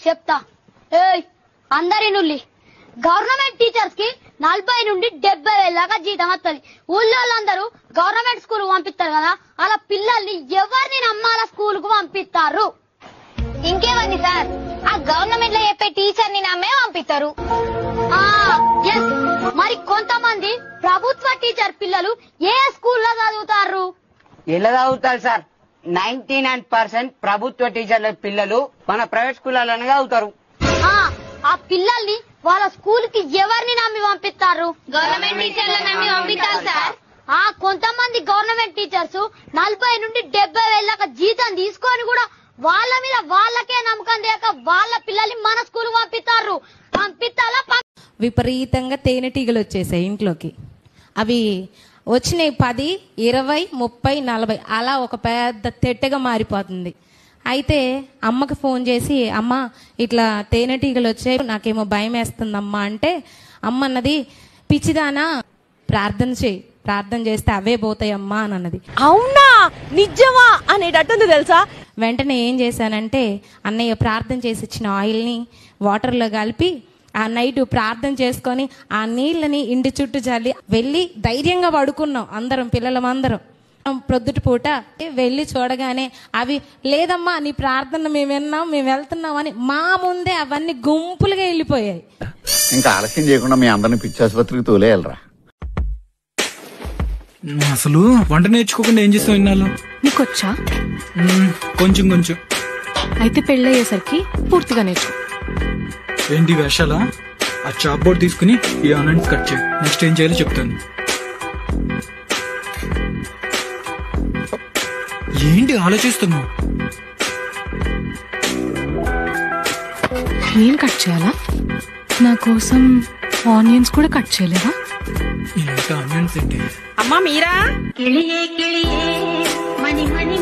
చెప్తా. అందరి నుల్లి government teachers కి 40 నుండి 70,000 దాకా జీతం వస్తుంది. ఊళ్ళోళ్ళందరూ గవర్నమెంట్ స్కూల్ పంపిస్తారు కదా, అలా పిల్లల్ని ఎవరిని నమ్మాల స్కూల్ కు పంపిస్తారు. ఇంకేమంది సార్, ఆ గవర్నమెంట్ లో చెప్పే టీచర్ ని నమ్మే పంపిస్తారు. మరి కొంతమంది ప్రభుత్వ టీచర్ పిల్లలు ఏ స్కూల్లో చదువుతారు? ఎలా చదువుతారు సార్? 99% ప్రభుత్వ టీచర్ల పిల్లలు మన ప్రైవేట్ స్కూళ్ళలోనే చదువుతారు. ఆ పిల్లల్ని వాళ్ళ స్కూల్ కి ఎవరిని నమ్మి పంపిస్తారు? గవర్నమెంట్ టీచర్లను నమ్మి పంపిస్తారు సార్. కొంతమంది గవర్నమెంట్ టీచర్స్ 40 నుండి 70,000 దాకా జీతం తీసుకొని కూడా వాళ్ళ మీద వాళ్ళకే నమ్మకం లేక వాళ్ళ పిల్లల్ని మన స్కూల్ పంపిస్తారు. పంపిస్తాలా? విపరీతంగా తేనెటీగలు వచ్చేసాయి ఇంట్లోకి. అవి వచ్చినాయి 10, 20, 30, 40 అలా ఒక పెద్ద తెట్టగా మారిపోతుంది. అయితే అమ్మకి ఫోన్ చేసి, అమ్మ ఇట్లా తేనెటీగలు వచ్చాయి, నాకేమో భయం వేస్తుందమ్మా అంటే, అమ్మ అన్నది, పిచ్చిదానా ప్రార్థన చేయి, ప్రార్థన చేస్తే అవే పోతాయమ్మా అని అన్నది. అవునా నిజమా అనేటట్టుంది తెలుసా. వెంటనే ఏం చేశానంటే, అన్నయ్య ప్రార్థన చేసి ఇచ్చిన ఆయిల్ని వాటర్లో కలిపి ఆ నైట్ ప్రార్థన చేసుకొని ఆ నీళ్ళని ఇంటి చుట్టూ చల్లి వెళ్ళి ధైర్యంగా పడుకున్నాం అందరం, పిల్లలమందరం. ప్రొద్దుటి పూట వెళ్ళి చూడగానే అవి, లేదమ్మా నీ ప్రార్థన మేము విన్నాం, మేము వెళ్తున్నాం అని మా ముందే అవన్నీ గుంపులుగా వెళ్ళిపోయాయి. ఇంకా ఆలస్యం చేయకుండా మీ అందరిని పిచ్చి ఆసుపత్రికి తోలేయాలరా. అసలు వంట నేర్చుకోకుండా ఏం చేస్తావు ఇన్నాళ్ళు? నీకొచ్చా? కొంచెం కొంచెం. అయితే పెళ్ళయ్యేసరికి పూర్తిగా నేర్చు. ఏంటి వేషాలా? ఆ చాప్ బోర్డ్ తీసుకుని ఈ ఆనియన్స్ కట్ చేయి. నెక్స్ట్ ఏం చేయాలో చెప్తాను. ఏంటి ఆలోచిస్తున్నావు? నేను కట్ చేయాలా? నా కోసం ఆనియన్స్ కూడా కట్ చేయలేదా? ఇంకా ఆనియన్స్ ఏంటి? అమ్మా మీరా? కిళియే కిళియే మణి మణి